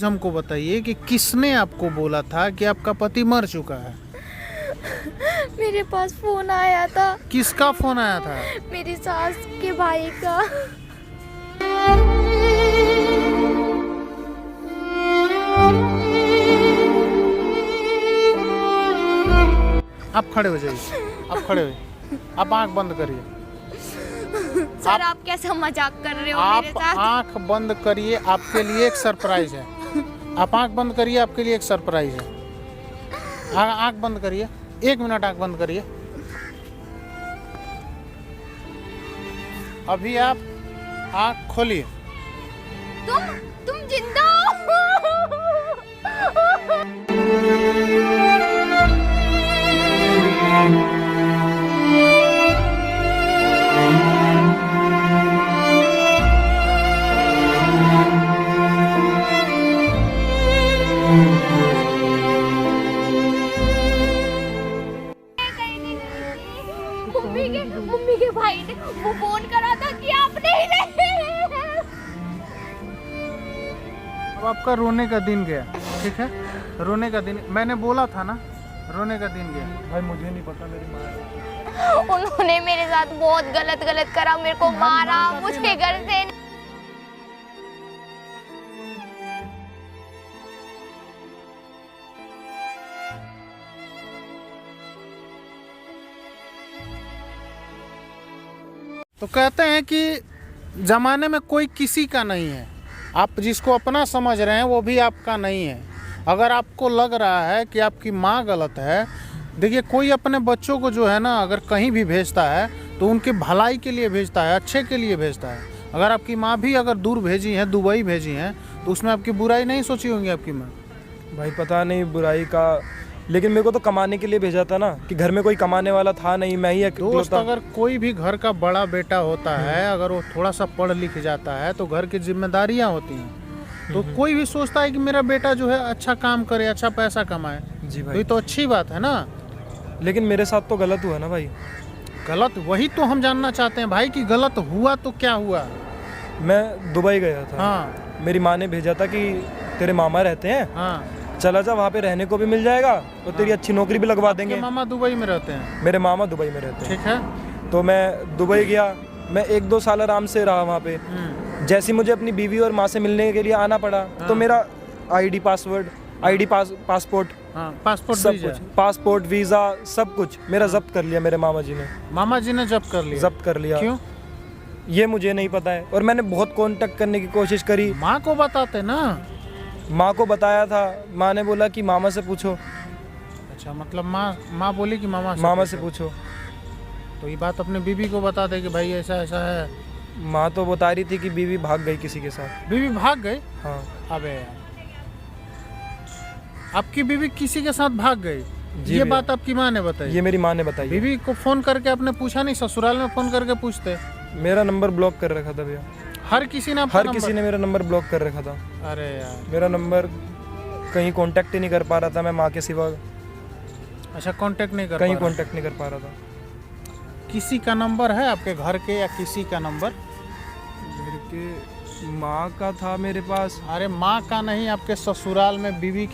हमको बताइए कि किसने आपको बोला था कि आपका पति मर चुका है? मेरे पास फोन आया था। किसका फोन आया था? मेरी सास के भाई का। आप खड़े हो जाइए, आप खड़े हो, आप आंख बंद करिए। सर आप कैसा मजाक कर रहे हो मेरे आप साथ? आंख बंद करिए, आपके लिए एक सरप्राइज है। आप आंख बंद करिए, आपके लिए एक सरप्राइज है। आंख बंद करिए, 1 मिनट आंख बंद करिए। अभी आप आंख खोलिए। तुम जिंदा हो? मम्मी के भाई ने वो फोन करा था कि आप नहीं रहे। अब आपका रोने का दिन गया, ठीक है? रोने का दिन, मैंने बोला था ना, रोने का दिन गया। भाई मुझे नहीं पता, मेरी माँ उन्होंने मेरे साथ बहुत गलत करा, मेरे को मारा, मुझे घर से। तो कहते हैं कि ज़माने में कोई किसी का नहीं है। आप जिसको अपना समझ रहे हैं वो भी आपका नहीं है। अगर आपको लग रहा है कि आपकी माँ गलत है, देखिए कोई अपने बच्चों को जो है ना अगर कहीं भी भेजता है तो उनके भलाई के लिए भेजता है, अच्छे के लिए भेजता है। अगर आपकी माँ भी अगर दूर भेजी है, दुबई भेजी हैं, तो उसमें आपकी बुराई नहीं सोची होंगी आपकी माँ? भाई पता नहीं बुराई का, लेकिन मेरे को तो कमाने के लिए भेजा था ना, कि घर में कोई कमाने वाला था नहीं, मैं ही दोस्त, अगर कोई भी घर का बड़ा बेटा होता है, अगर वो थोड़ा सा पढ़ लिख जाता है तो घर की जिम्मेदारियां होती हैं। तो कोई भी सोचता है कि मेरा बेटा जो है अच्छा काम करे, अच्छा पैसा कमाए। जी भाई, तो ये तो अच्छी बात है ना। लेकिन मेरे साथ तो गलत हुआ ना भाई। गलत, वही तो हम जानना चाहते हैं भाई कि गलत हुआ तो क्या हुआ? मैं दुबई गया था। हाँ, मेरी माँ ने भेजा था कि तेरे मामा रहते हैं, हाँ, चला जा, वहाँ पे रहने को भी मिल जाएगा और तेरी अच्छी नौकरी भी लगवा देंगे। मामा दुबई में रहते हैं? मेरे मामा दुबई में रहते हैं। ठीक है। तो मैं दुबई गया, मैं 1-2 साल आराम से रहा वहाँ पे। जैसे मुझे अपनी बीवी और माँ से मिलने के लिए आना पड़ा, तो मेरा आईडी पासवर्ड, पासपोर्ट, पासपोर्ट, सब कुछ, पासपोर्ट, वीज़ा, सब कुछ मेरा जब्त कर लिया मेरे मामा जी ने। मामा जी ने जब्त कर लिया? जब्त कर लिया। क्यों? ये मुझे नहीं पता है, और मैंने बहुत कांटेक्ट करने की कोशिश करी। माँ को बताते ना? माँ को बताया था, माँ ने बोला कि मामा से पूछो। अच्छा, मतलब माँ बोली कि मामा से पूछो। तो ये बात अपने बीबी को बता दे कि भाई ऐसा ऐसा है। माँ तो बता रही थी कि बीवी भाग गई किसी के साथ। बीबी भाग गई? हाँ। अबे यार, आपकी बीबी किसी के साथ भाग गई? ये बात आपकी माँ ने बताई? ये मेरी माँ ने बताई। बीबी को फोन करके आपने पूछा नहीं? ससुराल में फोन करके पूछते। मेरा नंबर ब्लॉक कर रखा था भैया। हर किसी ने मेरा नंबर ब्लॉक कर रखा था। अरे यार, मेरा नंबर कहीं कांटेक्ट ही नहीं कर पा रहा था मैं माँ के सिवा। अच्छा, कांटेक्ट नहीं कर कहीं कांटेक्ट नहीं कर पा रहा था। किसी का नंबर है आपके घर के, या किसी का नंबर? घर के माँ का था मेरे पास। अरे माँ का नहीं, आपके ससुराल में बीबी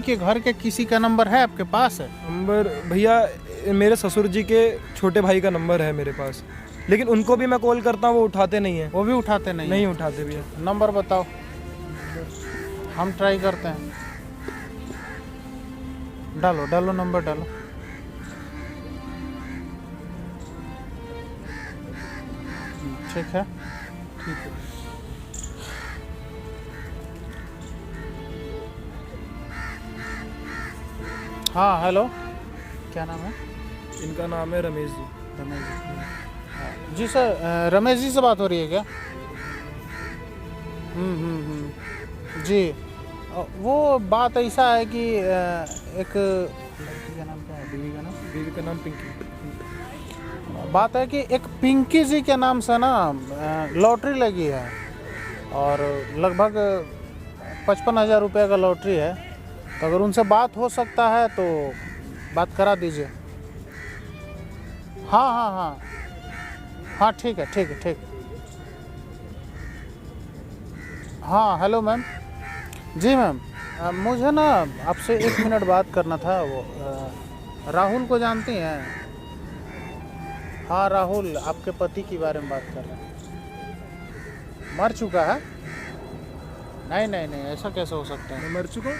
के घर के किसी का नंबर है आपके पास? है नंबर भैया, मेरे ससुर जी के छोटे भाई का नंबर है मेरे पास, लेकिन उनको भी मैं कॉल करता हूँ, वो उठाते नहीं है। वो भी उठाते नहीं उठाते भैया। नंबर बताओ, हम ट्राई करते हैं। डालो नंबर डालो। ठीक है। हाँ, हेलो, क्या नाम है? इनका नाम है रमेश जी। रमेश जी? जी सर, रमेश जी से बात हो रही है क्या? जी, वो बात ऐसा है कि एक लड़की का नाम क्या है? बीवी का नाम पिंकी। बात है कि एक पिंकी जी के नाम से ना लॉटरी लगी है, और लगभग 55,000 रुपये का लॉटरी है। तो अगर उनसे बात हो सकता है तो बात करा दीजिए। हाँ, ठीक है। हाँ, हेलो मैम। जी मैम, मुझे ना आपसे 1 मिनट बात करना था। वो राहुल को जानती हैं? हाँ राहुल, आपके पति के बारे में बात कर रहे हैं। मर चुका है? नहीं नहीं नहीं, ऐसा कैसे हो सकता है? मैं मर चुका हूँ?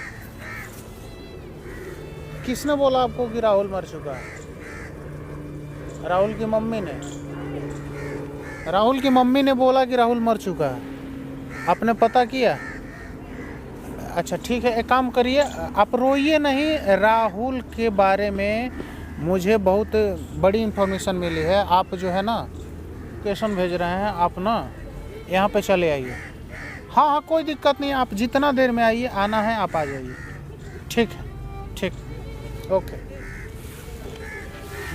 किसने बोला आपको कि राहुल मर चुका है? राहुल की मम्मी ने। राहुल की मम्मी ने बोला कि राहुल मर चुका है। आपने पता किया? अच्छा ठीक है, एक काम करिए, आप रोइए नहीं। राहुल के बारे में मुझे बहुत बड़ी इन्फॉर्मेशन मिली है। आप जो है ना लोकेशन भेज रहे हैं, आप ना यहाँ पे चले आइए। हाँ हाँ, कोई दिक्कत नहीं, आप जितना देर में आइए, आना है आप आ जाइए। ठीक है, ठीक, ओके।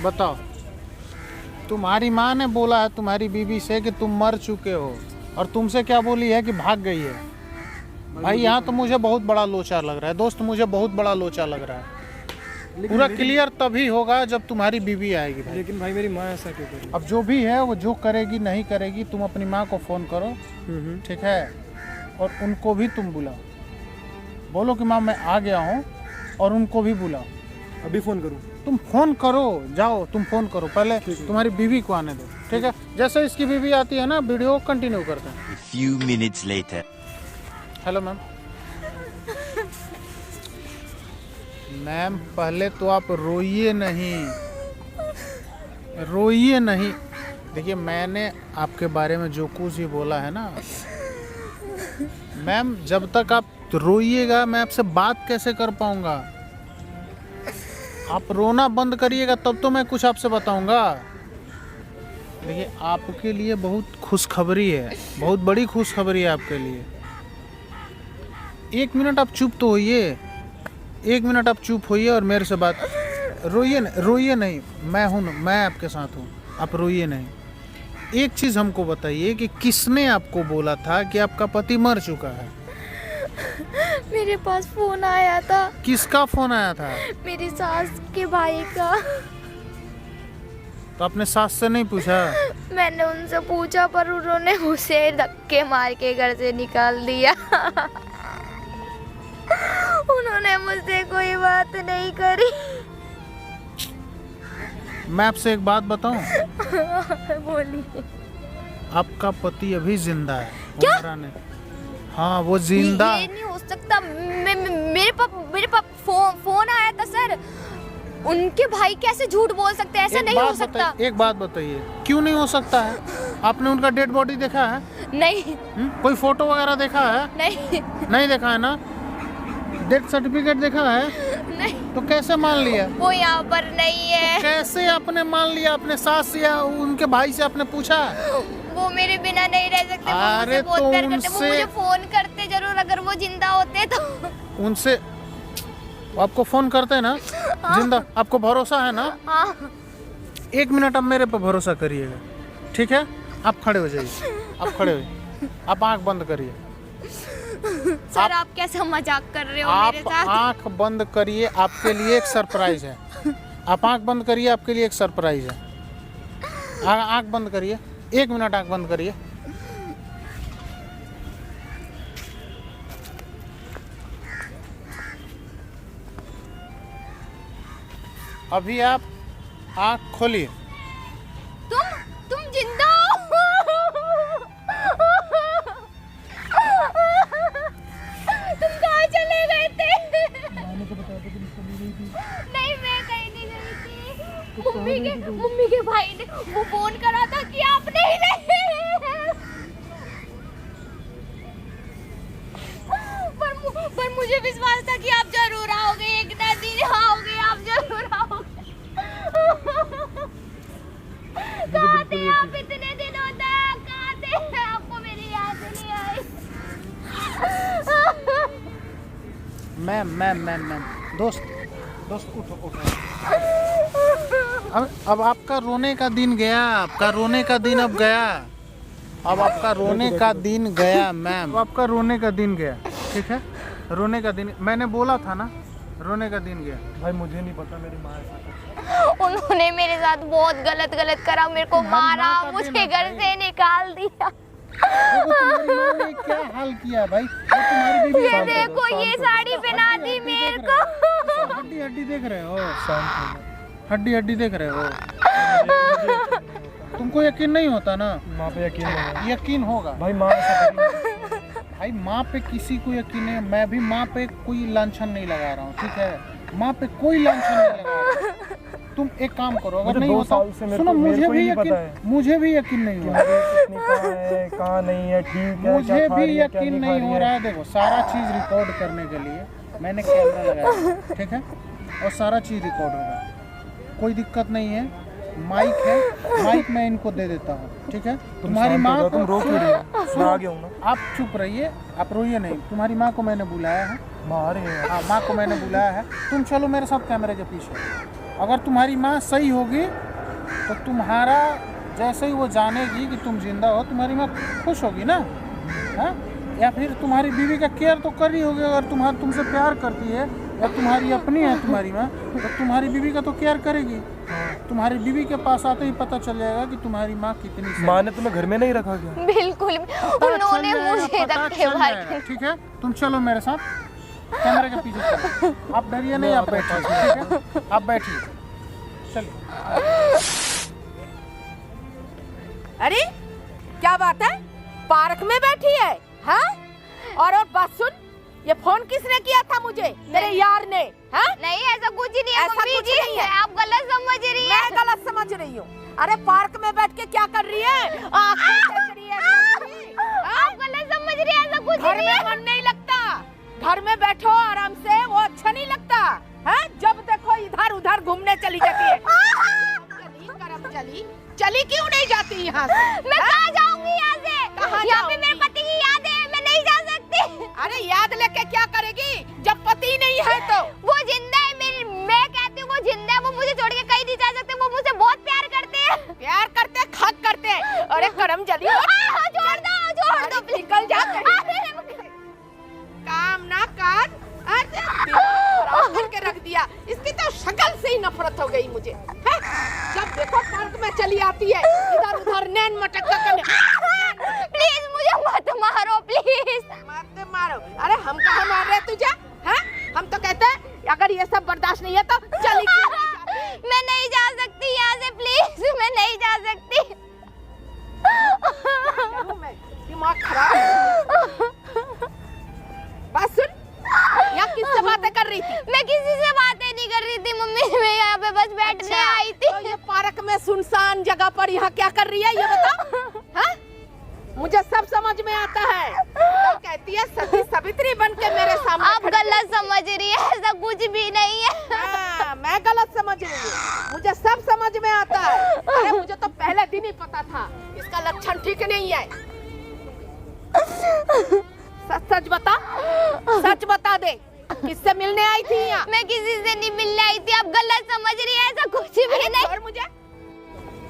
बताओ, तुम्हारी माँ ने बोला है तुम्हारी बीवी से कि तुम मर चुके हो, और तुमसे क्या बोली है कि भाग गई है। भाई यहाँ तो मुझे बहुत बड़ा लोचा लग रहा है दोस्त, मुझे बहुत बड़ा लोचा लग रहा है। पूरा क्लियर तभी होगा जब तुम्हारी बीवी आएगी भाई। लेकिन भाई मेरी माँ ऐसा क्यों करेगी? अब जो भी है वो जो करेगी नहीं करेगी, तुम अपनी माँ को फ़ोन करो, ठीक है, और उनको भी तुम बुलाओ। बोलो कि माँ मैं आ गया हूँ, और उनको भी बुलाओ। अभी फ़ोन करूँ? तुम फ़ोन करो, जाओ तुम फ़ोन करो, पहले तुम्हारी बीवी को आने दो, ठीक है। जैसे इसकी बीवी आती है ना, वीडियो कंटिन्यू करते हैं। A few minutes later. Hello ma'am. Ma'am पहले तो आप रोइए नहीं, रोइए नहीं। देखिए मैंने आपके बारे में जो कुछ भी बोला है ना मैम, जब तक आप रोइएगा मैं आपसे बात कैसे कर पाऊंगा? आप रोना बंद करिएगा तब तो मैं कुछ आपसे बताऊंगा। देखिए आपके लिए बहुत खुशखबरी है, बहुत बड़ी खुशखबरी है आपके लिए। 1 मिनट आप चुप तो होइए, 1 मिनट आप चुप होइए और मेरे से बात। रोइए नहीं, मैं हूँ, मैं आपके साथ हूँ, आप रोइए नहीं। एक चीज़ हमको बताइए कि किसने आपको बोला था कि आपका पति मर चुका है? मेरे पास फोन आया था। किसका फोन आया था? मेरी सास के भाई का। तो आपने सास से नहीं पूछा? मैंने उनसे पूछा पर उन्होंने उसे धक्के मार के घर से निकाल दिया। उन्होंने मुझसे कोई बात नहीं करी। मैं आपसे एक बात बताऊं? बोलिए। आपका पति अभी जिंदा है। क्या? उमरा ने। हाँ वो जिंदा। ये नहीं हो सकता। मेरे पाप फोन आया था सर। उनके भाई कैसे झूठ बोल सकते हैं? ऐसा नहीं हो सकता। एक बात बताइए, क्यों नहीं हो सकता है? आपने उनका डेड बॉडी देखा है? नहीं। कोई फोटो वगैरह देखा है? नहीं। नहीं देखा है ना? डेथ सर्टिफिकेट देखा है? नहीं। तो कैसे मान लिया? वो यहाँ पर नहीं है। तो कैसे आपने मान लिया? अपने सास या उनके भाई से आपने पूछा? वो मेरे बिना नहीं रह सकते। वो मुझसे बहुत तो प्यार करते। वो मुझे फोन करते जरूर अगर वो जिंदा होते तो। उनसे आपको फोन करते हैं ना? जिंदा? आपको भरोसा है ना? हाँ। 1 मिनट आप मेरे पे भरोसा करिएगा, ठीक है? आप खड़े हो जाइए, आप खड़े हो, आप आंख बंद करिए। सर आप कैसा मजाक कर रहे हो मेरे आप साथ? आंख बंद करिए, आपके लिए एक सरप्राइज है। आप आंख बंद करिए, आपके लिए एक सरप्राइज है। आंख बंद करिए, 1 मिनट आंख बंद करिए। अभी आप आंख खोलिए। तुम जिंदा हो? तुम कहाँ चले गए थे? नहीं मैं कहीं नहीं गई थी। मम्मी के भाई ने वो फोन करा था कि आप नहीं रहे। पर मुझे विश्वास था कि आप जरूर आओगे, एक ना दिन आओगे, आप जरूर आओगे। कहाँ थे आप इतने दिनों तक? कहाँ थे? आपको मेरी याद नहीं आई? मैम दोस्त उठो। अब आपका रोने का दिन गया, आपका रोने का दिन अब गया। अब आपका रोने का दिन गया मैम, अब आपका रोने का दिन गया, ठीक है? रोने का दिन मैंने बोला था ना, रोने का दिन गया। भाई मुझे नहीं पता मेरी माँ ऐसा। उन्होंने मेरे साथ बहुत गलत करा, मेरे को मारा, मुझे घर से निकाल दिया। देखो तुम्हारी माँ ने क्या हाल किया भाई, वो तुम्हारी बीवी ये देखो ये साड़ी पहना दी मेरे को। हड्डी हड्डी देख रहे हो, हड्डी हड्डी देख रहे हो। तुमको यकीन नहीं होता ना? माँ पे यकीन नहीं है। यकीन होगा भाई, माँ ऐसा करी। भाई, माँ पे किसी को यकीन नहीं है। मैं भी माँ पे कोई लांछन नहीं लगा रहा हूँ, ठीक है? माँ पे कोई लांछन नहीं लगा रहा हूँ। तुम एक काम करो, अगर नहीं होता, सुनो, मुझे भी यकीन नहीं हो रहा है, कहाँ नहीं है, ठीक है, मुझे भी यकीन नहीं हो रहा है। देखो, सारा चीज रिकॉर्ड करने के लिए मैंने कैमरा लगाया, ठीक है, और सारा चीज रिकॉर्ड होगा, कोई दिक्कत नहीं है। माइक है, माइक मैं इनको दे देता हूँ, ठीक है? तुम्हारी माँ को, तुम रो क्यों रही हो? मैं आ गया हूँ ना। आप चुप रहिए, आप रोइए नहीं। तुम्हारी माँ को मैंने बुलाया है, हाँ, माँ को मैंने बुलाया है। तुम चलो मेरे साथ कैमरे के पीछे। अगर तुम्हारी माँ सही होगी तो तुम्हारा जैसे ही वो जानेगी कि तुम जिंदा हो, तुम्हारी माँ खुश होगी ना, हाँ? या फिर तुम्हारी बीवी का केयर तो कर रही होगी। अगर तुमसे प्यार करती है या तुम्हारी अपनी है तुम्हारी माँ, तो तुम्हारी बीवी का तो केयर करेगी। तुम्हारी बीवी के पास आते ही पता चल जाएगा कि तुम्हारी माँ कितनी सही। माँ ने तुम्हें घर में नहीं रखा क्या? बिल्कुल, उन्होंने मुझे धक्के मारे। ठीक है, तुम चलो मेरे साथ कैमरे के पीछे चलो। आप डरिए नहीं, आप बैठिए, ठीक है? आप बैठिए, चलिए। अरे क्या बात है, पार्क में बैठी है, हाँ? और बात सुन, ये फोन किसने किया था मुझे? मेरे यार ने, हाँ? नहीं, ऐसा कुछ ही नहीं है ऐसा मम्मी कुछ जी, नहीं है। आप गलत समझ रही हैं। मैं गलत समझ रही हूँ? अरे पार्क में बैठ के क्या कर रही है? आँखें सेक रही है सबकी, हाँ? आप गलत समझ रही हैं, ऐसा कुछ घर नहीं में है। मन नहीं लगता, घर में बैठो आराम से, वो अच्छा नहीं लगता, हाँ? जब देखो इधर उधर घूमने चली जाती है। चली क्यों नहीं जाती यहाँ से? मैं कहाँ जाऊंगी यहाँ से? कहाँ यहाँ पे जाऊंगी? मेरे पति की याद है, मैं नहीं जा सकती। अरे याद लेके क्या करेगी जब पति नहीं है तो? वो जिंदा है, मैं कहती हूँ वो जिंदा है, वो मुझे छोड़ के कहीं नहीं जा सकते, वो मुझसे बहुत प्यार करते हैं। प्यार करते, खक करते। अरे करम जली, छोड़ दो, निकल जा कहीं। काम ना कर, खराब करके रख दिया। इसकी तो शक्ल से ही नफरत हो गई मुझे, है? जब देखो पार्क में चली आती है, इधर उधर नैन मटक्का करने। प्लीज मुझे मत मारो, प्लीज मत मारो। अरे हम कहाँ मार रहे तुझे, हैं? हम तो कहते हैं अगर ये सब बर्दाश्त नहीं है तो चली क्यों नहीं जाती? मैं नहीं जा सकती यहाँ से, प्लीज मैं नहीं जा सकती। दिमाग खराब है। बात सुन, यहाँ किससे बातें कर रही थी? मैं किसी से बातें नहीं कर रही थी मम्मी, मैं यहाँ पे बस बैठने आई थी। तो ये पार्क में सुनसान जगह पर यहाँ क्या कर रही है ये बता, हाँ? मुझे सब समझ में आता है। तो कहती है सती सावित्री बन के मेरे सामने। आप गलत समझ रही है, ऐसा कुछ भी नहीं है। हाँ, मैं गलत समझ रही हूँ, मुझे सब समझ में आता है। अरे मुझे तो पहले दिन ही पता था इसका लक्षण ठीक नहीं है। सच बता, सच बता दे, किससे मिलने आई थी यहाँ? मैं किसी से नहीं मिलने आई थी, आप गलत समझ रही है, ऐसा कुछ भी नहीं। और मुझे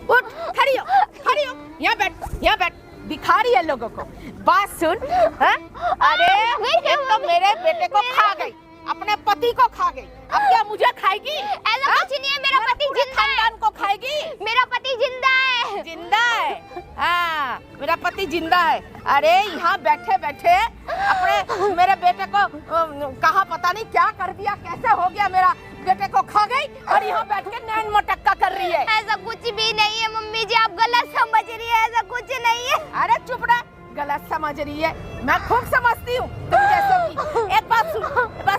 उठ, खड़ी हो, यहाँ बैठ, दिखा रही है लोगों को। बात सुन, हाँ? अरे एक तो मेरे बेटे को खा गई, अपने पति को खा गई, अब क्या मुझे खाएगी? ऐसा कुछ नहीं है, मेरा पति जिंदा है। खानदान को खाएगी? मेरा पति जिंदा है। जिंदा है, हाँ, मेरा पति जिंदा है। अरे यहाँ बैठे बैठे अपने मेरे बेटे को कहाँ पता नहीं क्या कर दिया, कैसे हो गया, मेरा बेटे को खा गई और यहाँ बैठ के नैन मटक्का कर रही है। ऐसा कुछ भी नहीं है मम्मी जी, आप गलत समझ रही है, ऐसा कुछ नहीं है। अरे चुप रह, गलत समझ रही है, मैं खूब समझती हूँ तुम जैसों की। एक बात सुन, इधर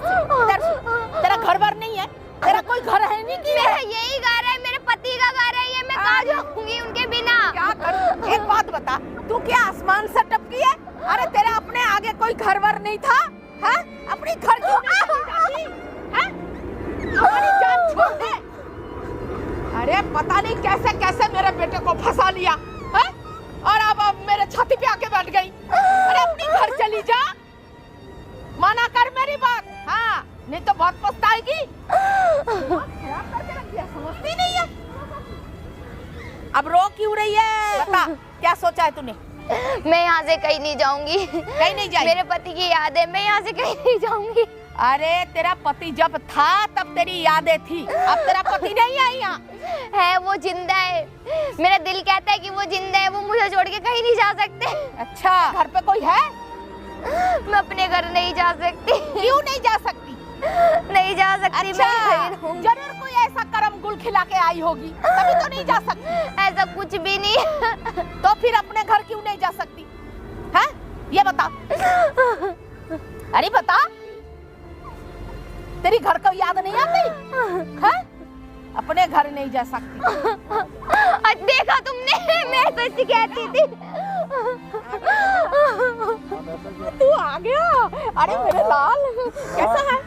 सुन, तेरा घर बार नहीं है, तेरा कोई घर है नहीं कि मेरा यही घर है, मेरे पति का घर है ये, मैं कहाँ जाऊंगी उनके बिना? क्या कर? एक बात बता, तू क्या आसमान से टपकी है? अरे तेरा अपने आगे कोई घर बार नहीं था, हाँ? अपनी घर क्यों नहीं जाती, हाँ? हमारी जान छोड़ दे। अरे पता नहीं कैसे कैसे मेरे बेटे को फंसा लिया, हाँ? और अब मेरे छाती पे आके बैठ गई। अरे अपनी घर चली जा, माना कर मेरी बात, हाँ? नहीं तो बहुत पछताएगी। खराब करके रख दिया, समझती नहीं है। अब रो क्यों रही है? बता, क्या सोचा है तूने? मैं यहाँ से कहीं नहीं जाऊंगी। कहीं नहीं जाएगी? मेरे पति की याद है, मैं यहाँ से कहीं नहीं जाऊंगी। अरे तेरा पति जब था तब तेरी यादें थी, अब तेरा पति नहीं है यहाँ। है, वो जिंदा है। मेरा दिल कहता है कि वो जिंदा है, वो मुझे छोड़ के कहीं नहीं जा सकते। अच्छा, घर पे कोई है? मैं अपने घर नहीं जा सकती। क्यों नहीं जा सकती? नहीं जा सकती। अच्छा, मैं कहीं रहूंगी। जरूर कोई ऐसा करम गुल खिला के आई होगी, तभी तो नहीं जा सकती। ऐसा कुछ भी नहीं है। तो फिर अपने घर क्यों नहीं जा सकती? हैं? ये बता। अरे बता, तेरी घर को याद नहीं आती? हैं? अपने घर नहीं जा सकती। देखा तुमने, मैं सच कहती थी। तू आ गया? अरे मेरे लाल, कैसा है?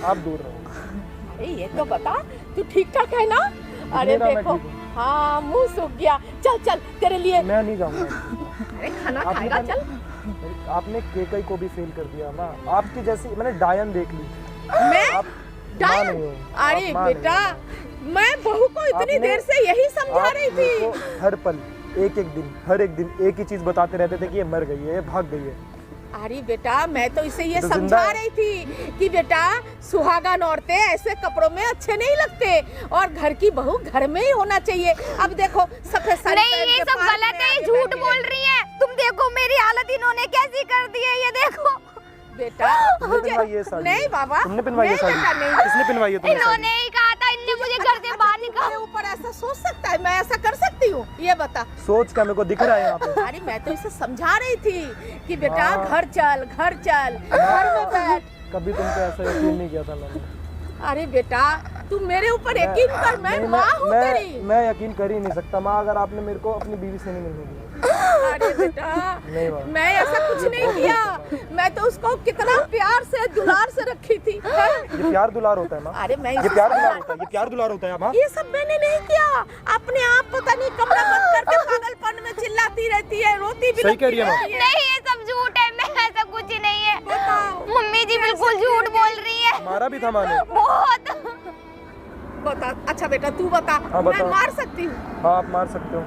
आप दूर रहो। अरे ये तो बता, तू ठीक ठाक है ना? अरे मेरा मैं देखो, ठीक हूँ। हाँ मुंह सूख गया। चल चल तेरे लिए। मैं नहीं जाऊंगा। अरे खाना आपने खाएगा? चल। आपने केकई को भी फेल कर दिया ना। आपकी जैसी मैंने डायन देख ली। मैं आप डायन? माँ नहीं हो। अरे आप माँ नहीं बेटा, हो। मैं बहू को इतनी आपने- देर से यही समझा आप रही मेरे थी। को हर पल एक दिन हर एक दिन एक ही चीज बताते रहते थे कि ये मर गई है, ये भाग गई है। अरे बेटा, मैं तो इसे ये तो समझा जिंदा है। रही थी कि बेटा सुहागन औरतें ऐसे कपड़ों में अच्छे नहीं लगते और घर की बहू घर में ही होना चाहिए। अब देखो सफेद साड़ी नहीं, पहन ये के सब पार्क गलत में है, आगे झूठ बैठी बोल है। रही है। तुम देखो मेरी हालत इन्होंने कैसी कर दी है, ये देखो। बेटा तुमने पिनवाई है साड़ी? नहीं बाबा, तुमने पिनवाई है नहीं साड़ी? बेटा, नहीं। किसने पिनवाई है तुम्हें साड़ी? इन्होंने ही कहा था, इनने मुझे घर से बाहर मेरे निकाल। ऊपर ऐसा सोच सकता है? मैं ऐसा कर सकती हूँ? ये बता। सोच क्या मेरे को दिख रहा है यहाँ पे? अरे मैं तो इसे समझा रही थी कि बेटा हाँ। घर चल, घर में बैठ। कभी तुम पे ऐसा यकीन नहीं किया था मैंने। अरे बेटा, तू मेरे ऊपर यकीन कर, मैं माँ हूँ तेरी। मैं यकीन कर ही नहीं सकता माँ, अगर आपने मेरे को अपनी बीवी से नहीं मिलने दिया। अरे बेटा, नहीं माँ। मैं ऐसा कुछ नहीं किया। मैं तो उसको कितना प्यार से दुलार से रखी थी। ये प्यार दुलार होता है माँ? अरे मैं ये प्यार दुलार होता है? ये प्यार दुलार होता है माँ? ये सब मैंने नहीं किया। अपने आप पता नहीं कमरा बंद करके पागलपन में चिल्लाती रहती है, रोती भी सही कह रही है माँ। नहीं, ये सब झूठ है, मैं ऐसा कुछ ही नहीं है। बताओ। मम्मी जी बिल्कुल झूठ बोल रही है। मारा भी था माँ ने। बहुत। बता। अच्छा बेटा तू बता, हाँ, मैं बताओ। मार सकती हूँ? हाँ आप मार सकते हो।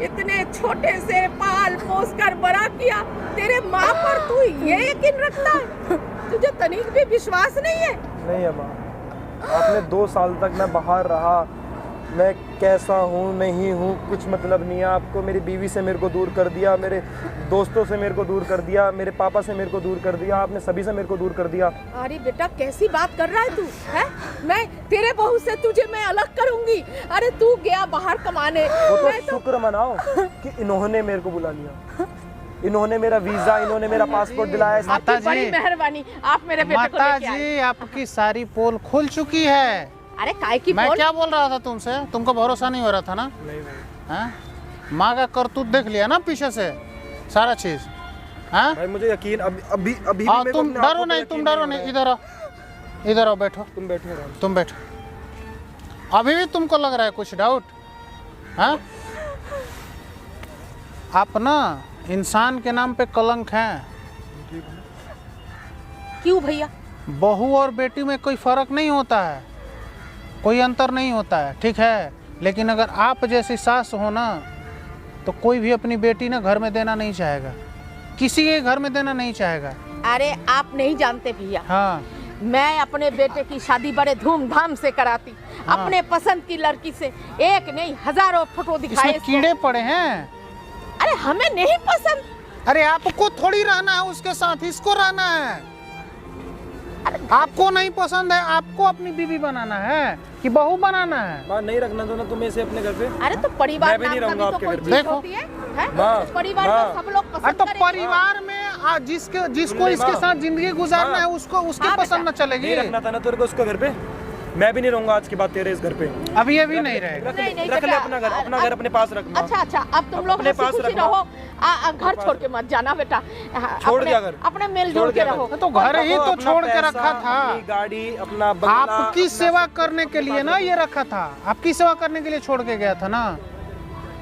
इतने छोटे से पाल पोस कर बड़ा किया, तेरे माँ पर तू ये यकीन रखता है? तुझे तनिक भी विश्वास नहीं है? नहीं है माँ। आपने 2 साल तक मैं बाहर रहा, मैं कैसा हूँ नहीं हूँ कुछ मतलब नहीं है आपको। मेरी बीवी से मेरे को दूर कर दिया, मेरे दोस्तों से मेरे को दूर कर दिया, मेरे पापा से मेरे को दूर कर दिया, आपने सभी से मेरे को दूर कर दिया। अरे बेटा कैसी बात कर रहा है तू? है मैं तेरे बहू से तुझे मैं अलग करूंगी? अरे तू गया बाहर कमाने, वो तो मैं तो शुक्र मनाओ कि इन्होंने मेरे को बुला लिया। इन्होंने मेरा वीजा, इन्होंने मेरा पासपोर्ट दिलाया। माता आपकी बड़ी जी, मेहरबानी, आप मेरे बेटे को माता लेके आए। जी, आपकी सारी पोल खुल चुकी है। अरे काय की मैं बोल? क्या बोल रहा था तुमसे? तुमको भरोसा नहीं हो रहा था ना? नहीं नहीं हाँ? माँ का करतूत देख लिया ना पीछे से सारा चीज। हाँ? भाई मुझे यकीन अभी भी हाँ, मेरे को तुम अपने डरो आंखों पे नहीं, यकीन तुम डरो हो नहीं, रहा है। इधर आओ, इधर आओ, बैठो, तुम बैठे रहो। तुम बैठो। अभी भी तुमको लग रहा है कुछ डाउट? हाँ? आप ना इंसान के नाम पे कलंक हैं। क्यों भैया? बहू और बेटी में कोई फर्क नहीं होता है, कोई अंतर नहीं होता है, ठीक है। लेकिन अगर आप जैसी सास हो ना, तो कोई भी अपनी बेटी ना घर में देना नहीं चाहेगा, किसी के घर में देना नहीं चाहेगा। अरे आप नहीं जानते भैया, हाँ, मैं अपने बेटे की शादी बड़े धूमधाम से कराती, अपने पसंद की लड़की से। एक नहीं हजारों फोटो दिखाए इसमें इसको। कीड़े पड़े हैं। अरे हमें नहीं पसंद। अरे आपको थोड़ी रहना है उसके साथ, इसको रहना है। आपको नहीं पसंद है, आपको अपनी बीवी बनाना है कि बहू बनाना है? माँ नहीं रखना था ना तुम्हें इसे अपने घर पे। अरे तो परिवार मैं भी नहीं नाम का रहूंगा भी तो आपके कोई घर चीज पे। देखो। होती है? माँ, तो परिवार माँ। में सब लोग अरे पसंद तो करेंगे। परिवार में जिसको इसके माँ। साथ जिंदगी गुजारना है, उसको उसकी हाँ, पसंद न बेटा। चलेगी। नहीं रखना था ना तेरे को उसको घर पे। मैं भी नहीं रहूंगा आज के बाद तेरे इस घर पे। अभी ये भी नहीं रहेगा। रख नहीं, ले बेटा। अपना घर अपने पास रखना। अच्छा अच्छा, अब तुम लोग अपने हंसी पास खुशी रखना। रहो। घर छोड़ के मत जाना बेटा। छोड़ अपने- दिया घर। अपने मिलजुल छोड़ के दिया रहो। तो घर ही तो अपना छोड़ के पैसा, रखा था। अपनी गाड़ी, अपना बंगला, आपकी अपना सेवा सब करने के लिए ना ये रखा था, आपकी सेवा करने के लिए छोड़ के गया था ना।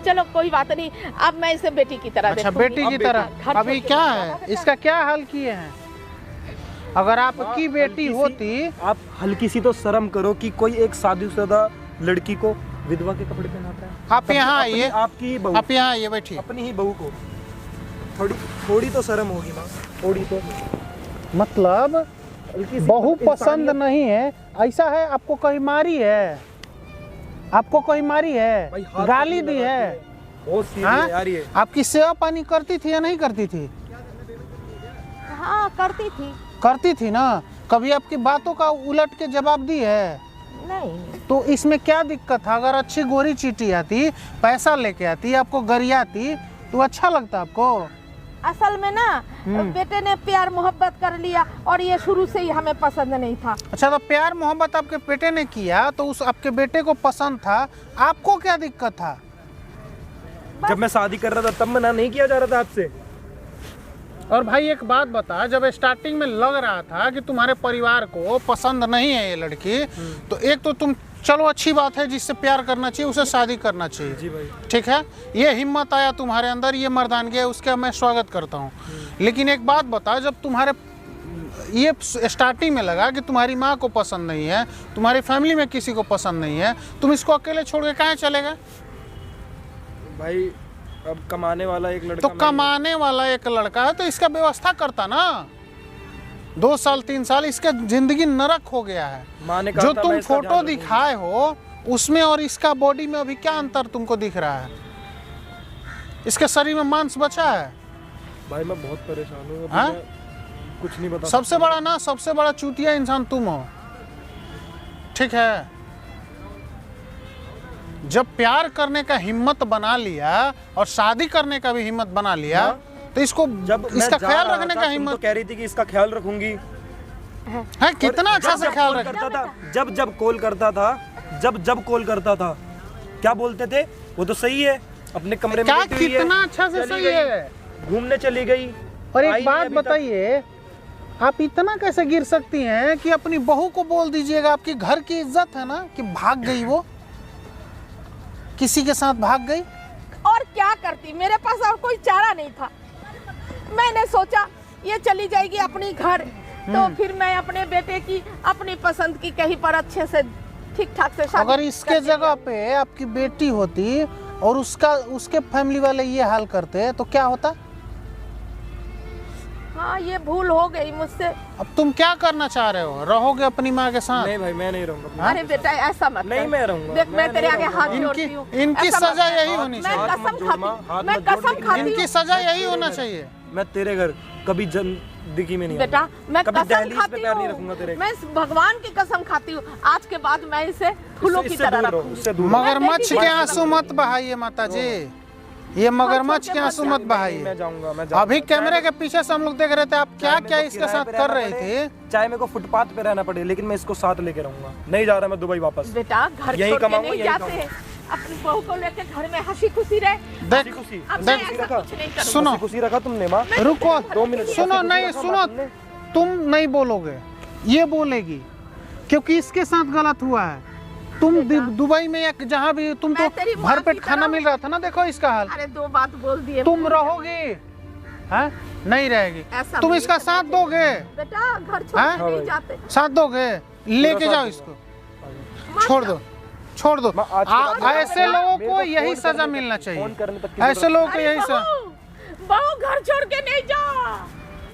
चलो कोई बात नहीं, अब मैं इसे बेटी की तरह अच्छा, देखूंगी। बेटी की अब तरह। घर अभी छोड़ के क्या जाना है, इसका क्या हल किए हैं? अगर आपकी बेटी होती, आप हल्की सी तो शर्म करो कि कोई एक शादीशुदा लड़की को विधवा के कपड़े पहनाता है। आप यहाँ अपनी- आइए, आपकी बहू, आप यहाँ आइए, बैठिए। अपनी ही बहू को थोड़ी तो शर्म होगी माँ, थोड़ी तो। मतलब हल्की सी बहू पसंद इंसानियत। नहीं है, ऐसा है? आपको कहीं मारी है? आपको कहीं मारी है? भाई हाथ गाली तो दी लगाते है? हैं। बहुत सीधी हाँ? है यार ये। आपकी सेवा पानी करती थी या नहीं करती थी? हाँ करती थी। करती थी ना। कभी आपकी बातों का उलट के जवाब दी है? नहीं तो इसमें क्या दिक्कत था? अगर अच्छी गोरी चीटी आती, पैसा लेके आती, आपको गरियाती, तो अच्छा लगता आपको? असल में ना बेटे ने प्यार मोहब्बत कर लिया और ये शुरू से ही हमें पसंद नहीं था। अच्छा, तो प्यार मोहब्बत आपके बेटे ने किया तो उस आपके बेटे को पसंद था, आपको क्या दिक्कत था? जब मैं शादी कर रहा था तब मना नहीं किया जा रहा था आपसे? और भाई एक बात बता, जब स्टार्टिंग में लग रहा था कि तुम्हारे परिवार को पसंद नहीं है ये लड़की, तो एक तो तुम, चलो अच्छी बात है, जिससे प्यार करना चाहिए उसे शादी करना चाहिए, जी भाई। ठीक है, ये हिम्मत आया तुम्हारे अंदर, ये मर्दानगी है, उसका मैं स्वागत करता हूँ। लेकिन एक बात बता, जब तुम्हारे ये स्टार्टिंग में लगा कि तुम्हारी माँ को पसंद नहीं है, तुम्हारी फैमिली में किसी को पसंद नहीं है, तुम इसको अकेले छोड़ के कहाँ चले गए? भाई अब कमाने वाला एक लड़का तो कमाने वाला एक लड़का है तो इसका व्यवस्था करता ना। 2 साल 3 साल इसका जिंदगी नरक हो गया है। माँ ने कहा जो था, तुम मैं इसका फोटो ध्यान दिखाए हो उसमें और इसका बॉडी में अभी क्या अंतर तुमको दिख रहा है? इसके शरीर में मांस बचा है? रखूंगा। भाई मैं बहुत परेशान हूँ, अभी हाँ? मैं कुछ नहीं बता सबसे बड़ा ना, सबसे बड़ा चूतिया इंसान तुम हो, ठीक है? जब प्यार करने का हिम्मत बना लिया और शादी करने का भी हिम्मत बना लिया, तो इसको जब मैं इसका जा ख्याल रहा रखने था, का तुम हिम्मत तो कह रही थी कि इसका ख्याल रखूंगी। है, कितना अच्छा से ख्याल रख। करता था, जब कॉल करता था, जब कॉल करता था, क्या बोलते थे? वो तो सही है, अपने कमरे में क्या लेटी हुई है, कितना अच्छा से चली सही गई, है। घूमने चली गई। और आई एक बात नहीं अभी तक। बताइए, आप इतना कैसे गिर सकती हैं कि अपनी बहू को बोल दीजिएगा? आपकी घर की इज्जत है ना, कि भाग गई, वो किसी के साथ भाग गई। और क्या करती, मेरे पास और कोई चारा नहीं था। मैंने सोचा ये चली जाएगी अपनी घर, तो फिर मैं अपने बेटे की अपनी पसंद की कहीं पर अच्छे से ठीक ठाक से शादी अगर इसके करके जगह पे आपकी बेटी होती और उसके फैमिली वाले ये हाल करते तो क्या होता? हाँ ये भूल हो गई मुझसे। अब तुम क्या करना चाह रहे हो? रहोगे अपनी माँ के साथ? नहीं भाई मैं नहीं रहूंगा। अरे बेटा ऐसा मत नहीं कर। मैं रहूंगा। देख मैं तेरे नहीं आगे हाथ रहूंगा। जोड़ती हूँ। इनकी ऐसा मत सजा कर। यही होनी मैं चाहिए। हाथ मत कसम जोड़ माँ, खाती हाथ हूँ, मैं मत जोड़, कसम लेकिन खाती इनकी हूँ सजा यही होना चाहिए। मैं तेरे घर कभी जिंदगी में नहीं बेटा, आऊंगा। मैं कभी कसम दहलीज पे खाती पैर नहीं रखूंगा हूँ, तेरे। मैं इस भगवान की कसम खाती हूँ, आज के बाद मैं इसे फूलों की इससे तरह दूर रहो, रखूंगी। इससे दूर रहो। मगरमच्छ मैं के बेटी आंसू मत बहाइए माता जी, ये मगरमच्छ के आंसू मत मैं बहाइए। जाऊंगा, मैं जाऊंगा। अभी कैमरे के पीछे से हम लोग देख रहे थे, आप क्या चाहे मेरे क्या को इसके किराए साथ पे कर रहना रहे पड़े, थे। चाहे मेरे को फुटपाथ पे रहना पड़े, लेकिन मैं इसको साथ लेके रहूंगा। नहीं जा रहा मैं दुबई वापस। बेटा घर यही छोड़ के कमाऊंगा, नहीं यही जाते हैं, अपनी बहू को लेकर घर में हंसी खुशी रहे। देख खुशी अब मैं देख ऐसा कुछ नहीं करूंगा। सुनो, खुशी रखा तुमने माँ। रुको, 2 मिनट सुनो, नहीं सुनो, तुम नहीं बोलोगे, ये बोलेगी, क्योंकि इसके साथ गलत हुआ है। तुम दुबई में या जहाँ भी, तुम तो मैं तेरी माँ भरपेट की खाना तरह मिल रहा था ना, देखो इसका हाल। अरे 2 बात बोल दिए। तुम रहोगी, हैं? नहीं रहेगी। ऐसा तुम नहीं इसका करना साथ दोगे? बेटा घर छोड़ हाँ? के नहीं जाते। साथ दोगे? लेके साथ जाओ दूंगा। इसको, छोड़ दो, छोड़ दो। मैं आज के बाद ऐसे लोगों मेरे को को यही फोन सजा करने मिलना तक- चाहिए। फोन करने तक की ऐसे जरूरत लोगों को अरे यही सजा। बहू घर छोड़ के नहीं जा।